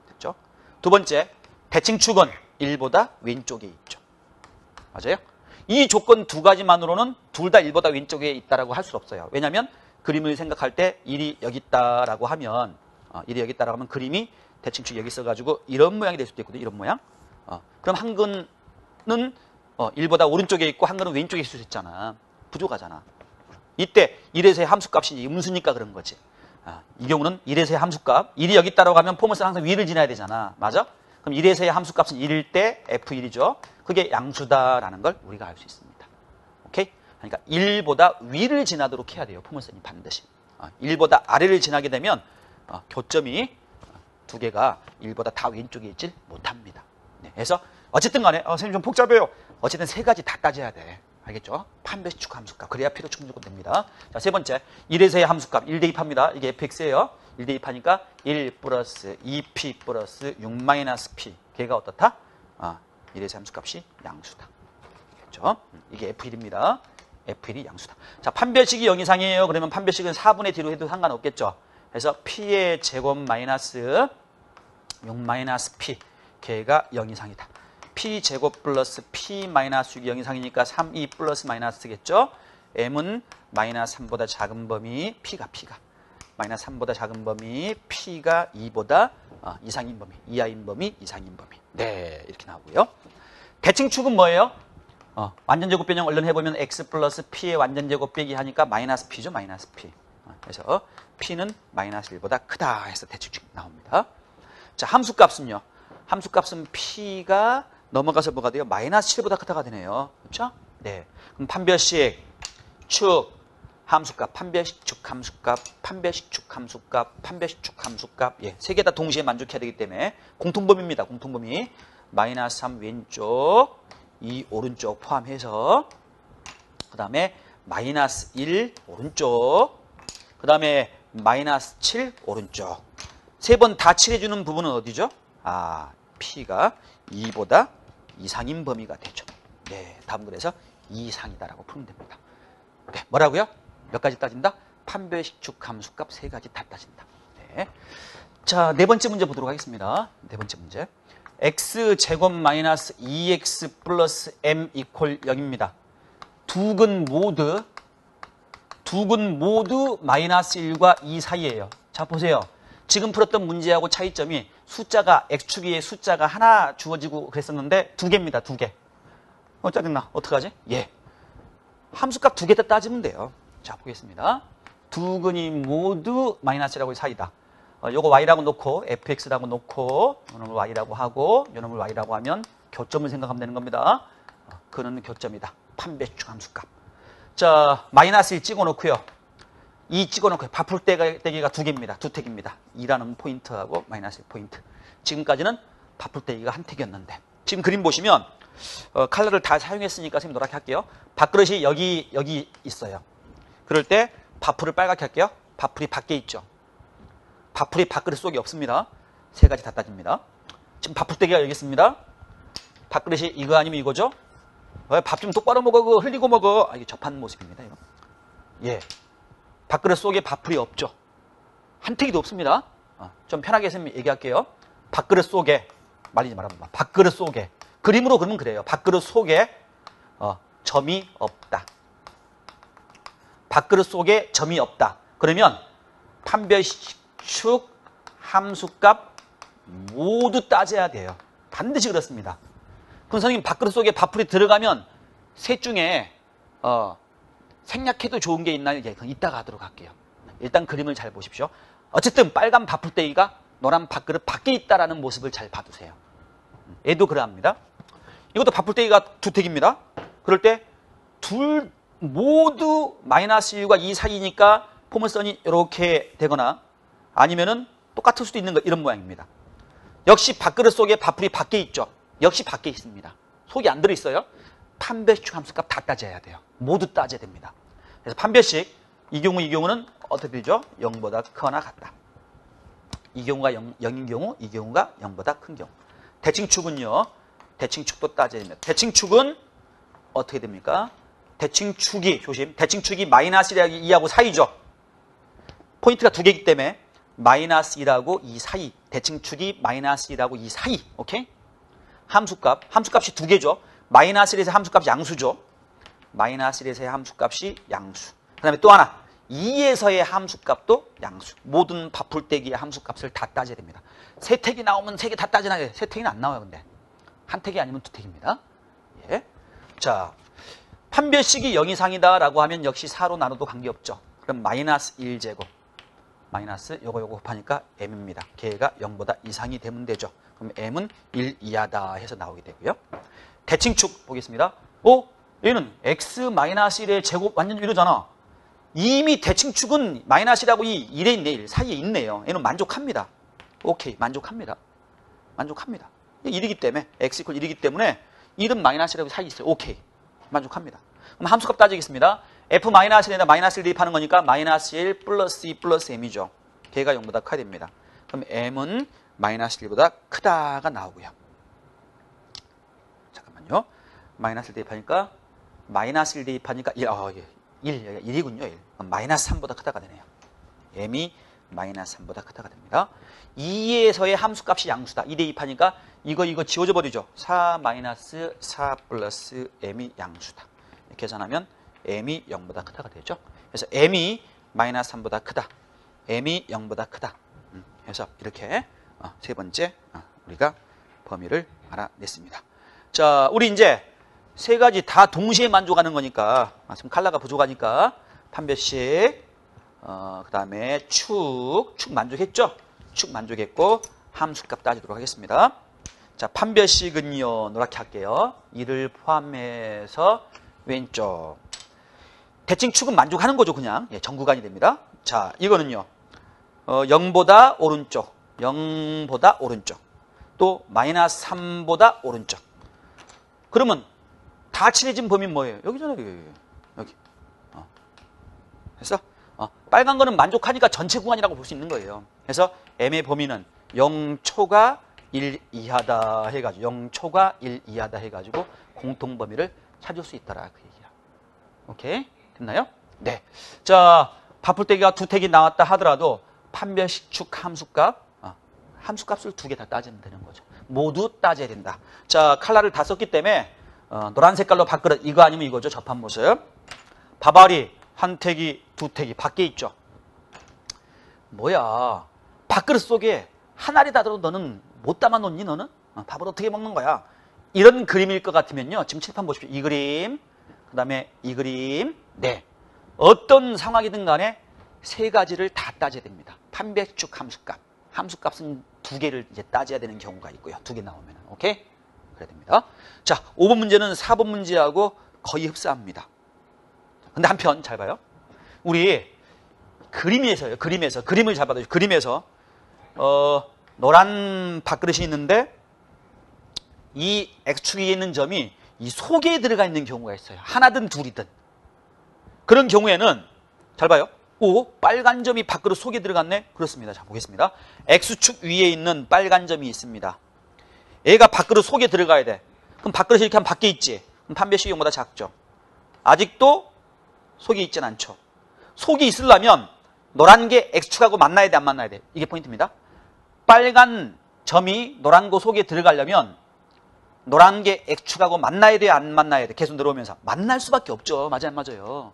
됐죠? 두 번째, 대칭축은 1보다 왼쪽에 있죠. 맞아요? 이 조건 두 가지만으로는 둘 다 1보다 왼쪽에 있다라고 할 수 없어요. 왜냐하면 그림을 생각할 때 1이 여기 있다라고 하면 1이 여기 있다라고 하면 그림이 대칭축이 여기 있어가지고 이런 모양이 될 수도 있거든요. 이런 모양. 그럼 한 근은 1보다 오른쪽에 있고 한 근은 왼쪽에 있을 수 있잖아. 부족하잖아. 이때 1에서의 함수값이 음수니까 그런 거지. 이 경우는 1에서의 함수값, 1이 여기 있다라고 하면 포물선은 항상 위를 지나야 되잖아. 맞아? 그럼 1에서의 함수값은 1일 때 F1이죠. 그게 양수다라는 걸 우리가 알 수 있습니다. 오케이? 그러니까 1보다 위를 지나도록 해야 돼요. 포물선이 반드시. 1보다 아래를 지나게 되면 교점이 두 개가 1보다 다 왼쪽에 있질 못합니다. 네, 그래서 어쨌든 간에 선생님 좀 복잡해요. 어쨌든 세 가지 다 따져야 돼. 알겠죠? 판별식 함수값. 그래야 필요 충족은 됩니다. 자, 세 번째. 1에서의 함수값. 1 대입합니다. 이게 fx예요. 1 대입하니까 1 플러스 2p 플러스 6-p. 걔가 어떻다? 1에서의 함수값이 양수다. 그렇죠? 이게 f1입니다. f1이 양수다. 자, 판별식이 0 이상이에요. 그러면 판별식은 4분의 D로 해도 상관없겠죠. 그래서 p의 제곱 마이너스 6-p. 걔가 0 이상이다. p제곱 플러스 p 마이너스 6이 0 이상이니까 3, 2 플러스 마이너스겠죠. m은 마이너스 3보다 작은 범위, p가 마이너스 3보다 작은 범위, p가 2보다 이상인 범위, 이하인 범위, 이상인 범위. 네, 이렇게 나오고요. 대칭축은 뭐예요? 완전제곱 변형 얼른 해보면 x 플러스 p의 완전제곱 빼기 하니까 마이너스 p죠, 마이너스 p. 그래서 p는 마이너스 1보다 크다 해서 대칭축 나옵니다. 자, 함수값은요. 함수값은 p가 넘어가서 뭐가 돼요? 마이너스 7보다 크다가 되네요. 그렇죠? 네. 그럼 판별식 축 함수값, 판별식 축 함수값, 판별식 축 함수값, 판별식 축 함수값. 예, 세 개 다 동시에 만족해야 되기 때문에 공통범위입니다. 공통범위. 마이너스 3 왼쪽, 2 오른쪽 포함해서 그 다음에 마이너스 1 오른쪽, 그 다음에 마이너스 7 오른쪽. 세 번 다 칠해주는 부분은 어디죠? p가 2보다 이상인 범위가 되죠. 네, 답은 그래서 이상이다라고 풀면 됩니다. 네, 뭐라고요? 몇 가지 따진다? 판별식 축 함수값 세 가지 다 따진다. 네. 자, 네 번째 문제 보도록 하겠습니다. 네 번째 문제. x제곱 마이너스 2x 플러스 m 이퀄 0입니다. 두 근 모두 마이너스 1과 2 사이예요. 자, 보세요. 지금 풀었던 문제하고 차이점이 숫자가 x축 위에 숫자가 하나 주어지고 그랬었는데 두 개입니다. 두 개. 짜증나. 어떡하지? 예. 함수값 두 개 다 따지면 돼요. 자, 보겠습니다. 두 근이 모두 마이너스라고 사이다. 요거 y라고 놓고 fx라고 놓고 요놈을 y라고 하고 요놈을 y라고 하면 교점을 생각하면 되는 겁니다. 그는 교점이다. 판별식 함수값. 자, 마이너스 1 찍어놓고요. 2 찍어놓고요. 바풀떼기가 두 개입니다. 두 택입니다. 2라는 포인트하고 마이너스 1 포인트. 지금까지는 바풀떼기가 한 택이었는데 지금 그림 보시면 컬러를 다 사용했으니까 선생님 노랗게 할게요. 밥그릇이 여기 있어요. 그럴 때 밥풀을 빨갛게 할게요. 밥풀이 밖에 있죠. 밥풀이 밥그릇 속에 없습니다. 세 가지 다 따집니다. 지금 밥풀떼기가 여기 있습니다. 밥그릇이 이거 아니면 이거죠? 밥 좀 똑바로 먹어. 그거 흘리고 먹어. 이게 접한 모습입니다. 이거. 예. 밥그릇 속에 밥풀이 없죠. 한태기도 없습니다. 좀 편하게 선생님 얘기할게요. 밥그릇 속에 말리지 말아봐. 밥그릇 속에 그림으로 그러면 그래요. 밥그릇 속에 점이 없다. 밥그릇 속에 점이 없다. 그러면 판별식, 함수값 모두 따져야 돼요. 반드시 그렇습니다. 그럼 선생님 밥그릇 속에 밥풀이 들어가면 셋 중에 생략해도 좋은 게 있나요? 예, 그건 이따가 하도록 할게요. 일단 그림을 잘 보십시오. 어쨌든 빨간 밥풀떼기가 노란 밥그릇 밖에 있다라는 모습을 잘 봐두세요. 얘도 그러합니다. 이것도 밥풀떼기가 두 택입니다. 그럴 때 둘 모두 마이너스 1과 2 사이니까 포물선이 이렇게 되거나 아니면은 똑같을 수도 있는 거 이런 모양입니다. 역시 밥그릇 속에 밥풀이 밖에 있죠. 역시 밖에 있습니다. 속이 안 들어있어요. 판별식 함수값 다 따져야 돼요. 모두 따져야 됩니다. 그래서 판별식 이 경우는 어떻게 되죠? 0보다 크거나 같다. 이 경우가 0인 경우, 이 경우가 0보다 큰 경우. 대칭축은요. 대칭축도 따져야 됩니다. 대칭축은 어떻게 됩니까? 대칭축이 조심. 대칭축이 마이너스 2하고 사이죠. 포인트가 두 개이기 때문에 마이너스 1하고 2 사이. 대칭축이 마이너스 1하고 2 사이. 오케이? 함수값이 두 개죠. 마이너스 1에서 함수값이 양수죠. 마이너스 1에서의 함수값이 양수. 그 다음에 또 하나 2에서의 함수값도 양수. 모든 밥풀떼기의 함수값을 다 따져야 됩니다. 세 택이 나오면 세 개 다 따지나요? 세 택이는 안 나와요. 근데 한 택이 아니면 두 택입니다. 예. 자, 판별식이 0 이상이다 라고 하면 역시 4로 나눠도 관계없죠. 그럼 마이너스 1제곱 마이너스 요거 곱하니까 m입니다. 걔가 0보다 이상이 되면 되죠. 그럼 m은 1 이하다 해서 나오게 되고요. 대칭축 보겠습니다. 얘는 x-1의 제곱 완전 이러잖아. 이미 대칭축은 마이너스 1하고 1에 있네. 1 사이에 있네요. 얘는 만족합니다. 오케이, 만족합니다. 1이기 때문에 x = 1이기 때문에 1은 마이너스 1하고 사이에 있어요. 오케이, 만족합니다. 그럼 함수값 따지겠습니다. f-1에다 마이너스 1 대입하는 거니까 마이너스 1 플러스 2 플러스 m이죠. 걔가 0보다 커야 됩니다. 그럼 m은 마이너스 1보다 크다가 나오고요. 잠깐만요. 마이너스 1 대입하니까 마이너스 1 대입하니까 1이군요. 1. 마이너스 3보다 크다가 되네요. m이 마이너스 3보다 크다가 됩니다. 2에서의 함수값이 양수다. 2 대입하니까 이거 지워져 버리죠. 4 마이너스 4 플러스 m이 양수다. 계산하면 m이 0보다 크다가 되죠. 그래서 m이 마이너스 3보다 크다. m이 0보다 크다. 그래서 이렇게 세 번째 우리가 범위를 알아냈습니다. 자, 우리 이제 세 가지 다 동시에 만족하는 거니까 지금 컬러가 부족하니까 판별식, 그 다음에 축 만족했죠? 축 만족했고 함수값 따지도록 하겠습니다. 자, 판별식은요 노랗게 할게요. 이를 포함해서 왼쪽. 대칭축은 만족하는 거죠. 그냥 전 구간이 됩니다. 자, 이거는요 0보다 오른쪽, 0보다 오른쪽, 또 마이너스 3보다 오른쪽. 그러면 다 칠해진 범위는 뭐예요? 여기잖아요. 여기. 그래서 빨간 거는 만족하니까 전체 구간이라고 볼 수 있는 거예요. 그래서 m의 범위는 0초가 1 이하다 해가지고 0초가 1 이하다 해가지고 공통 범위를 찾을 수 있다라 그 얘기야. 오케이? 됐나요? 네. 자, 밥풀떼기가 두 택이 나왔다 하더라도 판별식 축 함수값, 함수값을 두 개 다 따지면 되는 거죠. 모두 따져야 된다. 자, 컬러를 다 썼기 때문에 노란 색깔로 밥그릇 이거 아니면 이거죠. 접한 모습. 밥알이 한 택이 두 택이 밖에 있죠. 뭐야? 밥그릇 속에 한 알이 다 들어도 너는 못 담아 놓니 너는? 밥을 어떻게 먹는 거야? 이런 그림일 것 같으면요. 지금 칠판 보십시오. 이 그림, 그 다음에 이 그림. 네. 어떤 상황이든 간에 세 가지를 다 따져야 됩니다. 판별식 함수값. 함수값은 두 개를 이제 따져야 되는 경우가 있고요. 두 개 나오면. 오케이? 그래야 됩니다. 자, 5번 문제는 4번 문제하고 거의 흡사합니다. 근데 한편 잘 봐요. 우리 그림에서요. 그림을 잘 봐요. 그림에서 노란 밥그릇이 있는데 이 X축 위에 있는 점이 이 속에 들어가 있는 경우가 있어요. 하나든 둘이든. 그런 경우에는 잘 봐요. 오, 빨간 점이 밖으로 속에 들어갔네? 그렇습니다. 자, 보겠습니다. X축 위에 있는 빨간 점이 있습니다. 얘가 밖으로 속에 들어가야 돼. 그럼 밖으로 이렇게 하면 밖에 있지. 그럼 판별식이 0보다 작죠. 아직도 속에 있진 않죠. 속에 있으려면 노란 게 X축하고 만나야 돼, 안 만나야 돼? 이게 포인트입니다. 빨간 점이 노란 거 속에 들어가려면 노란 게 X축하고 만나야 돼, 안 만나야 돼? 계속 들어오면서 만날 수밖에 없죠. 맞아요, 안 맞아요?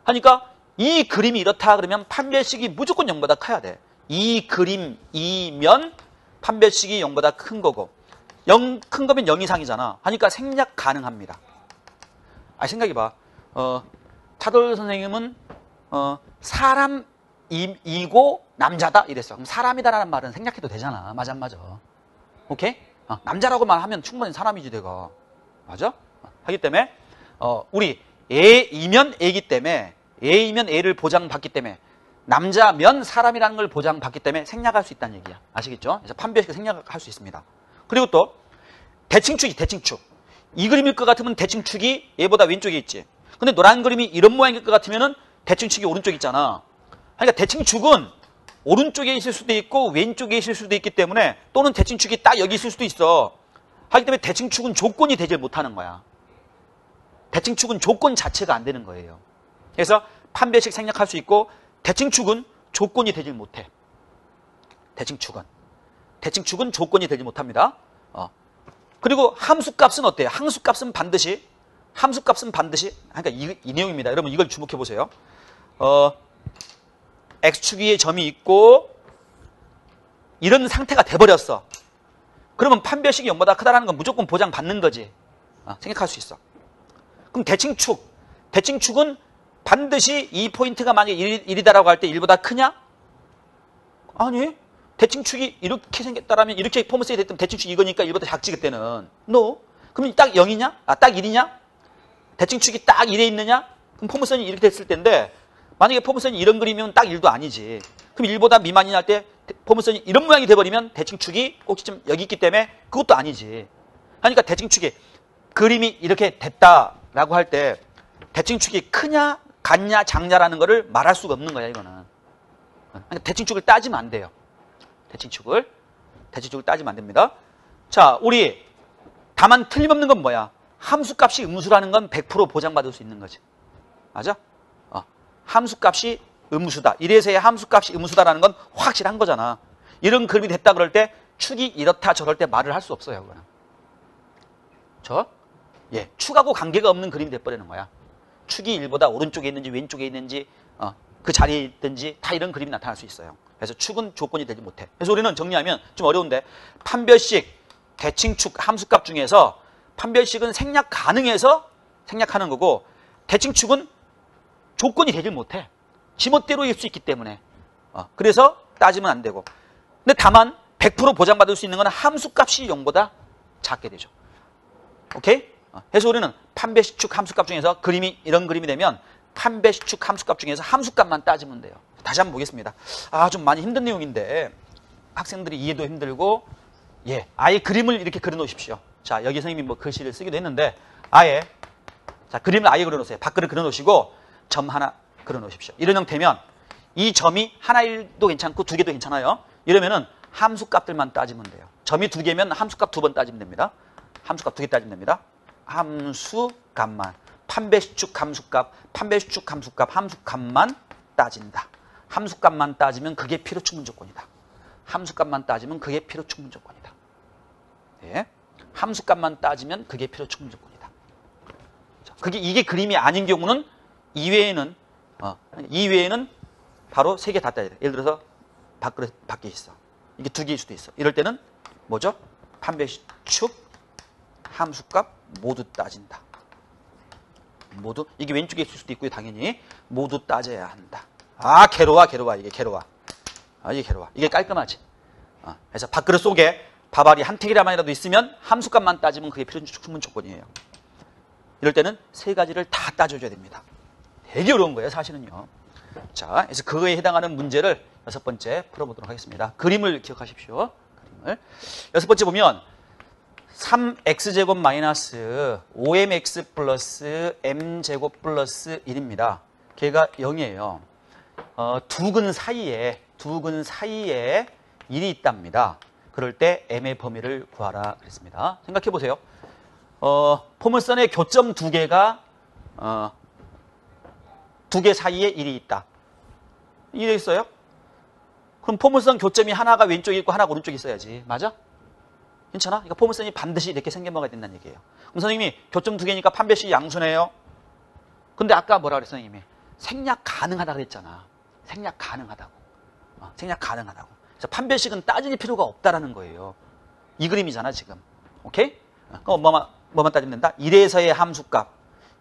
하니까 이 그림이 이렇다 그러면 판별식이 무조건 0보다 커야 돼. 이 그림이면 판별식이 0보다 큰 거고, 큰 거면 0 이상이잖아. 하니까 생략 가능합니다. 생각해봐. 차돌 선생님은 사람이고 남자다 이랬어. 그럼 사람이다라는 말은 생략해도 되잖아. 맞아 안 맞아? 오케이? 남자라고 말하면 충분히 사람이지 내가. 맞아? 하기 때문에 우리 애이면 애이기 때문에, 애이면 애를 보장받기 때문에, 남자면 사람이라는 걸 보장받기 때문에 생략할 수 있다는 얘기야. 아시겠죠? 그래서 판별식 생략할 수 있습니다. 그리고 또 대칭축이 대칭축. 이 그림일 것 같으면 대칭축이 얘보다 왼쪽에 있지. 근데 노란 그림이 이런 모양일 것 같으면은 대칭축이 오른쪽에 있잖아. 그러니까 대칭축은 오른쪽에 있을 수도 있고 왼쪽에 있을 수도 있기 때문에, 또는 대칭축이 딱 여기 있을 수도 있어. 하기 때문에 대칭축은 조건이 되질 못하는 거야. 대칭축은 조건 자체가 안 되는 거예요. 그래서 판별식 생략할 수 있고, 대칭축은 조건이 되질 못해. 대칭축은 조건이 되지 못합니다. 그리고 함수값은 어때요? 함수값은 반드시, 그러니까 이 내용입니다. 여러분 이걸 주목해 보세요. X축 위에 점이 있고 이런 상태가 돼버렸어. 그러면 판별식이 0보다 크다라는 건 무조건 보장받는 거지. 생각할 수 있어. 그럼 대칭축은 반드시 이 포인트가 만약에 1이다라고 할 때 1보다 크냐? 아니, 대칭축이 이렇게 생겼다라면, 이렇게 포물선이 됐다면 대칭축이 이거니까 1보다 작지 그때는. No. 그럼 딱 0이냐? 딱 1이냐? 대칭축이 딱 1에 있느냐? 그럼 포물선이 이렇게 됐을 텐데, 만약에 포물선이 이런 그림이면 딱 1도 아니지. 그럼 1보다 미만이 날 때 포물선이 이런 모양이 돼버리면 대칭축이 꼭지점 여기 있기 때문에 그것도 아니지. 그러니까 대칭축이 그림이 이렇게 됐다라고 할 때 대칭축이 크냐 같냐 작냐라는 거를 말할 수가 없는 거야 이거는. 그러니까 대칭축을 따지면 안 돼요. 대칭축을 따지면 안 됩니다. 자, 우리 다만 틀림없는 건 뭐야? 함수값이 음수라는 건 100% 보장받을 수 있는 거지. 맞아? 함수값이 음수다. 이래서의 함수값이 음수다라는 건 확실한 거잖아. 이런 그림이 됐다 그럴 때 축이 이렇다 저럴 때 말을 할 수 없어요. 그거는. 축하고 관계가 없는 그림이 돼버리는 거야. 축이 1보다 오른쪽에 있는지 왼쪽에 있는지 그 자리에 있든지 다 이런 그림이 나타날 수 있어요. 그래서 축은 조건이 되지 못해. 그래서 우리는 정리하면 좀 어려운데, 판별식, 대칭축, 함수값 중에서 판별식은 생략 가능해서 생략하는 거고, 대칭축은 조건이 되질 못해. 지멋대로일 수 있기 때문에. 그래서 따지면 안 되고. 근데 다만 100% 보장받을 수 있는 건 함수값이 0보다 작게 되죠. 오케이? 그래서 우리는 판별식축 함수값 중에서 그림이 이런 그림이 되면 판별식축 함수값 중에서 함수값만 따지면 돼요. 다시 한번 보겠습니다. 좀 많이 힘든 내용인데 학생들이 이해도 힘들고, 아예 그림을 이렇게 그려 놓으십시오. 자, 여기 선생님이 뭐 글씨를 쓰기도 했는데 아예, 자, 그림을 아예 그려 놓으세요. 밖으로 그려 놓으시고 점 하나 그려 놓으십시오. 이런 형태면 이 점이 하나도 괜찮고 두 개도 괜찮아요. 이러면은 함수값들만 따지면 돼요. 점이 두 개면 함수값 2번 따지면 됩니다. 함수값 2개 따지면 됩니다. 함수값만, 판별식축 함수값, 함수값만 따진다. 함수값만 따지면 그게 필요 충분 조건이다. 함수값만 따지면 그게 필요 충분 조건이다. 함수값만 따지면 그게 필요 충분 조건이다. 자, 이게 그림이 아닌 경우는 이외에는 바로 3개 다 따야 돼. 예를 들어서 밖에 있어. 이게 2개일 수도 있어. 이럴 때는 뭐죠? 판별식축, 함수값 모두 따진다. 모두, 이게 왼쪽에 있을 수도 있고요. 당연히 모두 따져야 한다. 괴로워. 이게 괴로워. 이게 괴로워. 이게 깔끔하지. 그래서 밥그릇 속에 밥알이 한 팩이라만이라도 있으면 함수값만 따지면 그게 필요 충분 조건이에요. 이럴 때는 3가지를 다 따져줘야 됩니다. 되게 어려운 거예요, 사실은요. 자, 그래서 그거에 해당하는 문제를 6번째 풀어보도록 하겠습니다. 그림을 기억하십시오. 그림을. 6번째 보면 3x제곱 마이너스 5mx 플러스 m제곱 플러스 1입니다. 걔가 0이에요. 두 근 사이에 1이 있답니다. 그럴 때 m의 범위를 구하라 그랬습니다. 생각해 보세요. 포물선의 교점 두 개가 두 개 사이에 1이 있다. 이해했어요? 그럼 포물선 교점이 하나가 왼쪽에 있고 하나가 오른쪽에 있어야지. 맞아? 괜찮아? 그러니까 포물선이 반드시 이렇게 생겨먹어야 된다는 얘기예요. 그럼 선생님이 교점 두 개니까 판별식 양수네요. 근데 아까 뭐라 그랬어 선생님이? 생략 가능하다 그랬잖아. 생략 가능하다고. 생략 가능하다고. 그래서 판별식은 따질 필요가 없다라는 거예요. 이 그림이잖아 지금. 오케이? 그럼 뭐만 따지면 된다? 1에서의 함수값.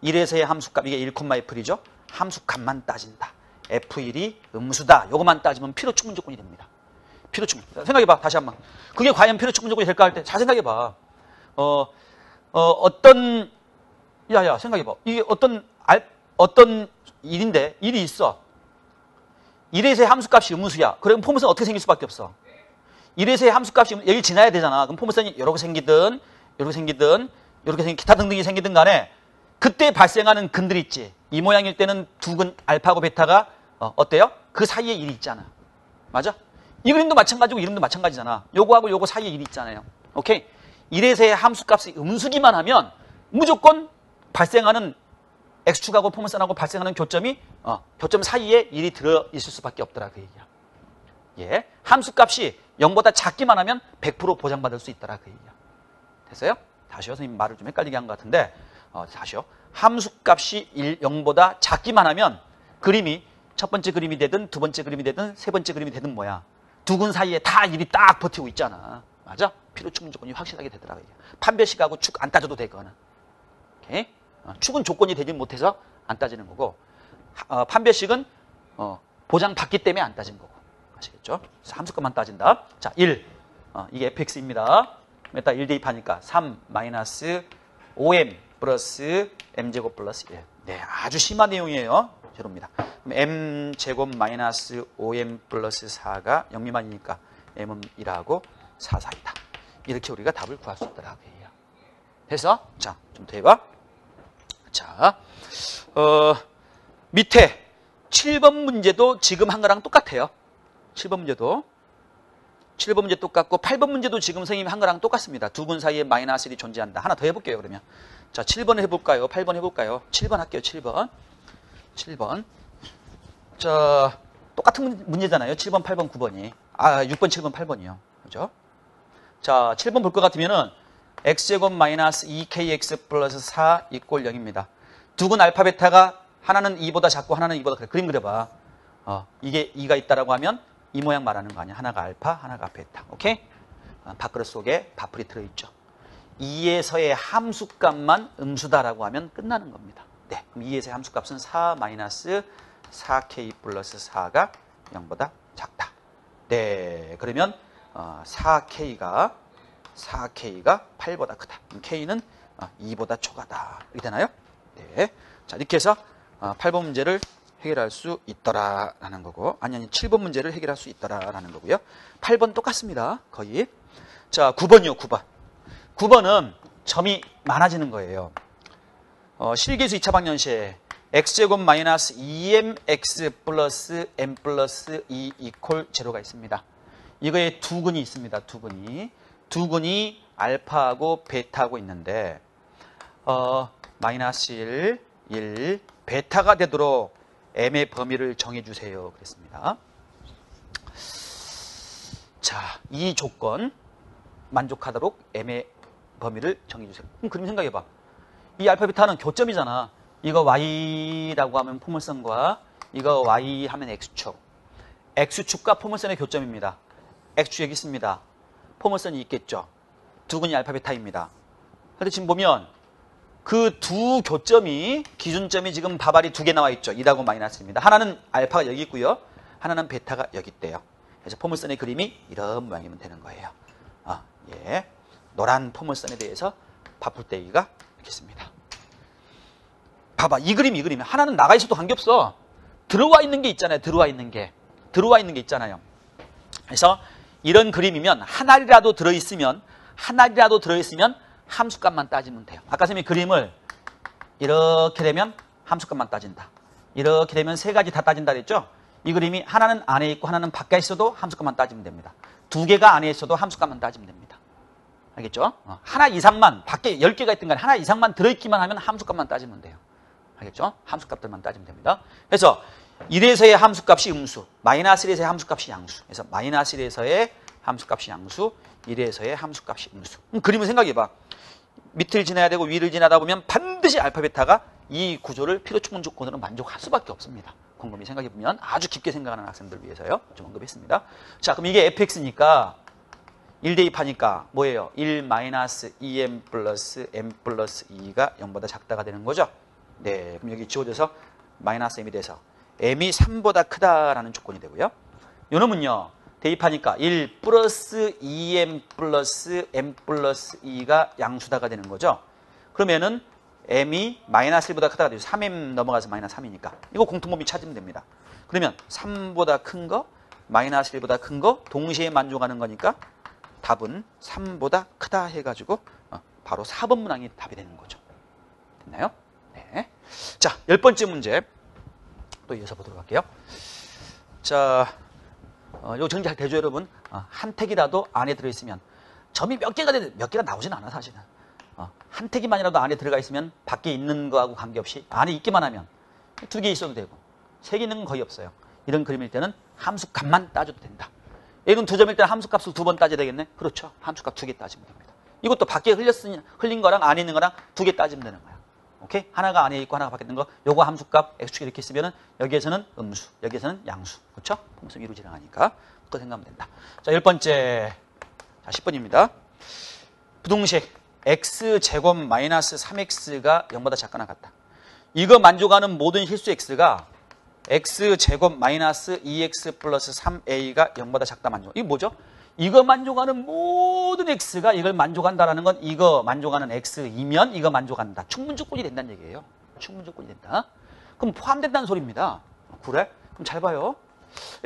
1에서의 함수값. 이게 1,F이죠. 함수값만 따진다. F1이 음수다. 요것만 따지면 필요충분 조건이 됩니다. 필요충분. 생각해봐. 다시 한번. 그게 과연 필요충분 조건이 될까 할 때 잘 생각해봐. 생각해봐. 이게 어떤 일인데 일이 있어. 1에서의 함수값이 음수야. 그럼 포물선 어떻게 생길 수밖에 없어. 1에서의 함수값이 여기 지나야 되잖아. 그럼 포물선이 이렇게 생기든 기타 등등이 생기든 간에 그때 발생하는 근들 있지. 이 모양일 때는 두 근 알파하고 베타가 어때요? 그 사이에 1이 있잖아. 맞아? 이 그림도 마찬가지고 이름도 마찬가지잖아. 요거하고 요거 사이에 1이 있잖아요. 오케이? 1에서의 함수값이 음수기만 하면 무조건 발생하는 X축하고 포물선하고 발생하는 교점이 교점 사이에 1이 들어있을 수밖에 없더라 그 얘기야. 예, 함수값이 0보다 작기만 하면 100% 보장받을 수 있더라 그 얘기야. 됐어요? 다시요. 선생님 말을 좀 헷갈리게 한 것 같은데 다시요. 함수값이 0보다 작기만 하면 그림이 첫 번째 그림이 되든 두 번째 그림이 되든 세 번째 그림이 되든 뭐야. 두 근 사이에 다 1이 딱 버티고 있잖아. 맞아? 필요충분 조건이 확실하게 되더라. 판별식하고 축 안 따져도 돼 그거는. 오케이? 축은 조건이 되지 못해서 안 따지는 거고 판별식은 보장받기 때문에 안 따진 거고. 아시겠죠? 함수값만 따진다. 자, 1. 이게 fx입니다. 일단 1 대입하니까 3 마이너스 5m 플러스 m제곱 플러스 1. 네, 아주 심한 내용이에요. 제로입니다. 그럼 m제곱 마이너스 5m 플러스 4가 0 미만이니까 m은 1하고 4, 4이다. 이렇게 우리가 답을 구할 수 있더라. 해서 자, 좀 더 해봐. 자, 밑에 7번 문제도 지금 한 거랑 똑같아요. 7번 문제 똑같고 8번 문제도 지금 선생님이 한 거랑 똑같습니다. 두 근 사이에 마이너스 1이 존재한다. 하나 더 해볼게요. 그러면 자 7번 해볼까요? 8번 해볼까요? 7번 할게요. 7번. 자 똑같은 문제잖아요. 7번, 8번, 9번이 6번, 7번, 8번이요. 그죠? 자 7번 볼 것 같으면은 x제곱 마이너스 2kx 플러스 4 이꼴 0입니다. 두 근 알파 베타가 하나는 2보다 작고 하나는 2보다 그래. 그림 그려봐. 이게 2가 있다라고 하면 이 모양 말하는 거 아니야. 하나가 알파, 하나가 베타. 오케이? 밥그릇 속에 밥풀이 들어있죠. 2에서의 함수값만 음수다라고 하면 끝나는 겁니다. 네, 그럼 2에서의 함수값은 4 마이너스 4k 플러스 4가 0보다 작다. 네, 그러면 4k가 8보다 크다. 그럼 k는 2보다 초과다. 이렇게 되나요? 네. 자, 이렇게 해서 8번 문제를 해결할 수 있더라라는 거고, 아니 7번 문제를 해결할 수 있더라라는 거고요. 8번 똑같습니다. 거의. 자, 9번이요. 9번은 점이 많아지는 거예요. 실계수 2차 방정식에 x제곱 마이너스 2mx 플러스 m 플러스 2 이퀄 제로가 있습니다. 이거에 두 근이 있습니다. 두 근이 알파하고 베타하고 있는데 마이너스 1 베타가 되도록 m의 범위를 정해주세요. 그랬습니다. 자, 이 조건 만족하도록 m의 범위를 정해주세요. 그럼 그림 생각해봐. 이 알파 베타는 교점이잖아. 이거 y라고 하면 포물선과 이거 y 하면 x축. x축과 포물선의 교점입니다. x축 여기 있습니다. 포물선이 있겠죠. 두 근이 알파 베타입니다. 근데 지금 보면 그 두 교점이 기준점이 지금 바발이 두 개 나와 있죠. 2하고 마이너스입니다. 하나는 알파가 여기 있고요. 하나는 베타가 여기 있대요. 그래서 포물선의 그림이 이런 모양이면 되는 거예요. 예. 노란 포물선에 대해서 바풀떼기가 있겠습니다. 봐봐. 이 그림. 하나는 나가 있어도 관계없어. 들어와 있는 게 있잖아요. 들어와 있는 게 있잖아요. 그래서 이런 그림이면 하나라도 들어있으면 하나라도 들어있으면 함수값만 따지면 돼요. 아까 선생님이 그림을 이렇게 되면 함수값만 따진다. 이렇게 되면 세 가지 다 따진다 그랬죠? 이 그림이 하나는 안에 있고 하나는 밖에 있어도 함수값만 따지면 됩니다. 두 개가 안에 있어도 함수값만 따지면 됩니다. 알겠죠? 하나 이상만, 밖에 10개가 있든 간에 하나 이상만 들어있기만 하면 함수값만 따지면 돼요. 알겠죠? 함수값들만 따지면 됩니다. 그래서 1에서의 함수값이 음수, 마이너스 1에서의 함수값이 양수. 그래서 마이너스 1에서의 함수값이 양수, 1에서의 함수값이 음수. 그림을 생각해봐. 밑을 지나야 되고 위를 지나다 보면 반드시 알파, 베타가 이 구조를 필요충분 조건으로 만족할 수밖에 없습니다. 곰곰이 생각해보면 아주 깊게 생각하는 학생들 위해서요. 좀 언급했습니다. 자, 그럼 이게 fx니까 1 대입하니까 뭐예요? 1 마이너스 2m 플러스 m 플러스 2가 0보다 작다가 되는 거죠. 네, 그럼 여기 지워져서 마이너스 m이 돼서 m이 3보다 크다라는 조건이 되고요. 요놈은요. 대입하니까 1 플러스 2m 플러스 m 플러스 2가 양수다가 되는 거죠. 그러면은 m이 마이너스 1보다 크다가 되죠. 3m 넘어가서 마이너스 3이니까. 이거 공통범위 찾으면 됩니다. 그러면 3보다 큰 거, 마이너스 1보다 큰 거 동시에 만족하는 거니까 답은 3보다 크다 해가지고 바로 4번 문항이 답이 되는 거죠. 됐나요? 네. 자, 10번째 문제 또 이어서 보도록 할게요. 자, 요 정리 잘 되죠, 여러분? 한 택이라도 안에 들어있으면 점이 몇 개가 나오진 않아, 사실은. 한 택이만이라도 안에 들어가 있으면 밖에 있는 거하고 관계없이 안에 있기만 하면 2개 있어도 되고 3개 있는 건 거의 없어요. 이런 그림일 때는 함수값만 따져도 된다. 얘는 2점일 때는 함수값을 2번 따져야 되겠네? 그렇죠. 함수값 2개 따지면 됩니다. 이것도 밖에 흘린 거랑 안에 있는 거랑 2개 따지면 되는 거야. 오케이? 하나가 안에 있고 하나가 밖에 있는 거. 요거 함수값 x축 이렇게 쓰면은 여기에서는 음수, 여기에서는 양수. 그렇죠? 함수 위로 진행하니까 그거 생각하면 된다. 자, 10번째. 자, 10번입니다. 부등식 x제곱 마이너스 3x가 0보다 작거나 같다. 이거 만족하는 모든 실수 x가 x제곱 마이너스 2x 플러스 3a가 0보다 작다 만족. 이게 뭐죠? 이거 만족하는 모든 x가 이걸 만족한다라는 건 이거 만족하는 x이면 이거 만족한다. 충분조건이 된다는 얘기예요. 충분조건이 된다. 그럼 포함된다는 소리입니다. 그래? 그럼 잘 봐요.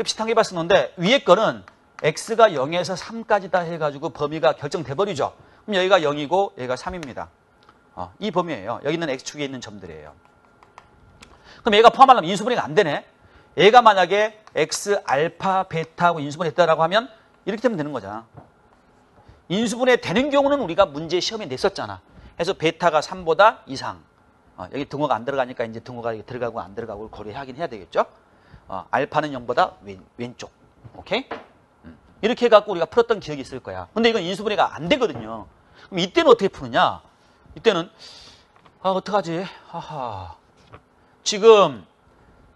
비슷한 게 봤었는데 위에 거는 x가 0에서 3까지다 해가지고 범위가 결정돼 버리죠. 그럼 여기가 0이고 여기가 3입니다. 이 범위예요. 여기는 x축에 있는 점들이에요. 그럼 얘가 포함하려면 인수분해가 안 되네. 얘가 만약에 x, 알파, 베타하고 인수분해했다라고 하면 이렇게 되면 되는 거잖아. 인수분해 되는 경우는 우리가 문제 시험에 냈었잖아. 그래서 베타가 3보다 이상. 여기 등호가 안 들어가니까 이제 등호가 들어가고 안 들어가고 고려하긴 해야 되겠죠. 알파는 0보다 왼쪽. 오케이? 이렇게 해갖고 우리가 풀었던 기억이 있을 거야. 근데 이건 인수분해가 안 되거든요. 그럼 이때는 어떻게 푸느냐? 이때는 어떡하지? 하하. 지금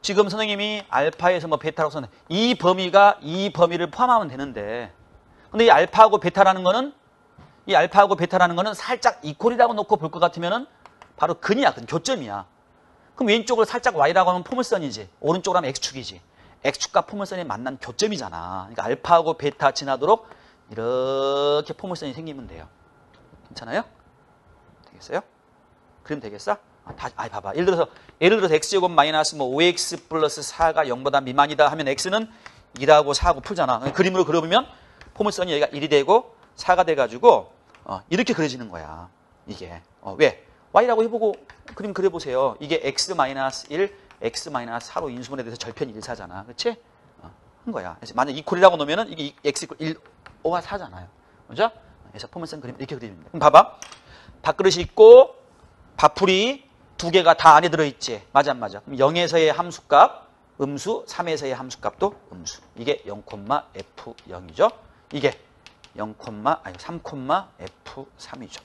선생님이 알파에서 뭐 베타라고 썼는데 이 범위를 포함하면 되는데 근데 이 알파하고 베타라는 거는 살짝 이퀄이라고 놓고 볼 것 같으면은 바로 근이야, 교점이야. 그럼 왼쪽을 살짝 y라고 하면 포물선이지. 오른쪽으로 하면 x축이지. x축과 포물선이 만난 교점이잖아. 그러니까 알파하고 베타 지나도록 이렇게 포물선이 생기면 돼요. 괜찮아요? 되겠어요? 그림 되겠어? 봐봐. 예를 들어서 x제곱 마이너스 5x 플러스 4가 0보다 미만이다 하면 x는 2하고 4하고 풀잖아. 그림으로 그려보면 포물선이 여기가 1이 되고 4가 돼가지고 이렇게 그려지는 거야. 이게. 왜? y라고 해보고 그림 그려보세요. 이게 x 마이너스 1, x 마이너스 4로 인수분해 돼서 절편 1, 4잖아. 그치? 한 거야. 그래서 만약 이퀄이라고 놓으면은 이게 x 이퀄 1, 5가 4잖아요. 그죠? 그래서 포물선 그림 이렇게 그려집니다. 그럼 봐봐. 밥그릇이 있고 밥풀이 2개가 다 안에 들어있지. 맞아 안 맞아? 그럼 0에서의 함수값 음수, 3에서의 함수값도 음수. 이게 0,f0이죠. 이게 3,f3이죠.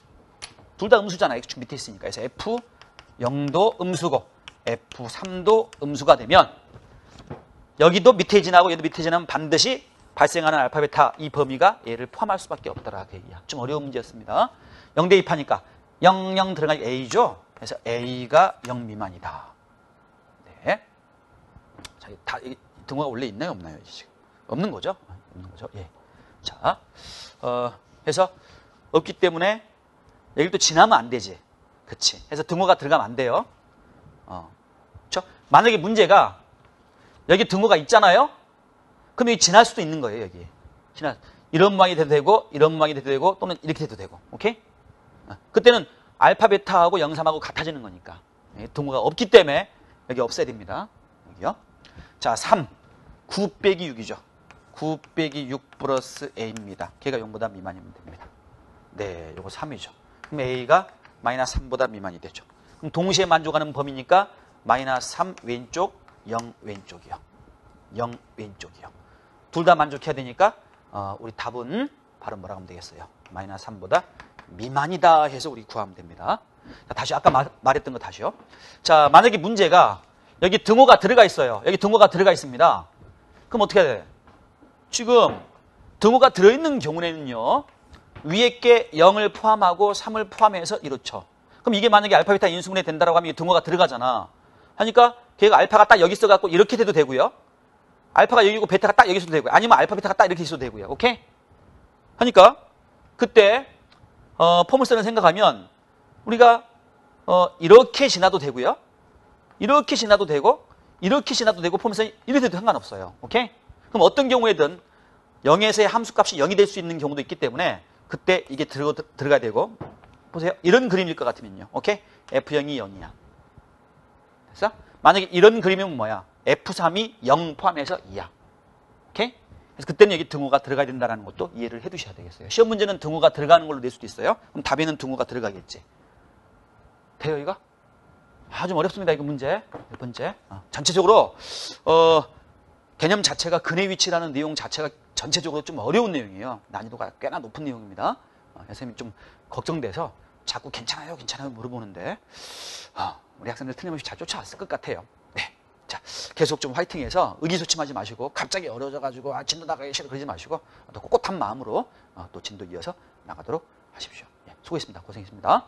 둘 다 음수잖아. x축 밑에 있으니까. 그래서 f0도 음수고 f3도 음수가 되면 여기도 밑에 지나고 얘도 밑에 지나면 반드시 발생하는 알파, 베타 이 범위가 얘를 포함할 수밖에 없더라. 그 얘기야. 좀 어려운 문제였습니다. 0 대입하니까 0, 0 들어가니 a죠. 그래서 a가 0 미만이다. 네. 자, 이 등호가 원래 있나요, 없나요? 지금 없는 거죠? 없는 거죠. 예. 자, 그래서 없기 때문에 여기를 또 지나면 안 되지. 그치? 그래서 등호가 들어가면 안 돼요. 그렇죠? 만약에 문제가 여기 등호가 있잖아요. 그럼 여기 지날 수도 있는 거예요. 여기 이런 모양이 돼도 되고 이런 모양이 돼도 되고 또는 이렇게 돼도 되고. 오케이? 그때는 알파 베타하고 0, 3하고 같아지는 거니까. 등호가 없기 때문에 여기 없애야 됩니다. 여기요. 자, 3. 9 빼기 6이죠. 9 빼기 6 플러스 a입니다. 걔가 0보다 미만이면 됩니다. 네, 요거 3이죠. 그럼 a가 마이너스 3보다 미만이 되죠. 그럼 동시에 만족하는 범위니까 마이너스 3 왼쪽, 0 왼쪽이요. 0 왼쪽이요. 둘 다 만족해야 되니까 우리 답은 바로 뭐라고 하면 되겠어요? 마이너스 3보다 미만이다 해서 우리 구하면 됩니다. 자, 다시 아까 말했던 거 다시요. 자, 만약에 문제가 여기 등호가 들어가 있어요. 여기 등호가 들어가 있습니다. 그럼 어떻게 해야 돼? 지금 등호가 들어있는 경우에는요. 위에 게 0을 포함하고 3을 포함해서 이렇죠. 그럼 이게 만약에 알파, 베타 인수분해 된다고 하면 이 등호가 들어가잖아. 하니까 걔가 알파가 딱 여기 있어갖고 이렇게 돼도 되고요. 알파가 여기고 베타가 딱 여기 있어도 되고요. 아니면 알파, 베타가 딱 이렇게 있어도 되고요. 오케이? 하니까 그때 포물선을 생각하면 우리가 이렇게 지나도 되고요. 이렇게 지나도 되고 이렇게 지나도 되고 포물선이 이렇게 돼도 상관없어요. 오케이? 그럼 어떤 경우에든 0에서의 함수값이 0이 될 수 있는 경우도 있기 때문에 그때 이게 들어가야 되고 보세요. 이런 그림일 것 같으면요. 오케이? F0이 0이야. 됐어? 만약에 이런 그림이면 뭐야? F3이 0 포함해서 2야. 오케이? 그래서 그때는 여기 등호가 들어가야 된다는 것도 이해를 해 두셔야 되겠어요. 시험 문제는 등호가 들어가는 걸로 낼 수도 있어요. 그럼 답에는 등호가 들어가겠지. 돼요, 이거? 좀 어렵습니다, 이거 문제. 몇 번째. 전체적으로, 개념 자체가 근의 위치라는 내용 자체가 전체적으로 좀 어려운 내용이에요. 난이도가 꽤나 높은 내용입니다. 선생님이 좀 걱정돼서 자꾸 괜찮아요, 괜찮아요 물어보는데, 우리 학생들 틀림없이 잘 쫓아왔을 것 같아요. 네. 자, 계속 좀 화이팅해서 의기소침하지 마시고, 갑자기 어려워져가지고, 진도 나가기 싫어 그러지 마시고, 또 꼿꼿한 마음으로 또 진도 이어서 나가도록 하십시오. 예, 수고했습니다. 고생했습니다.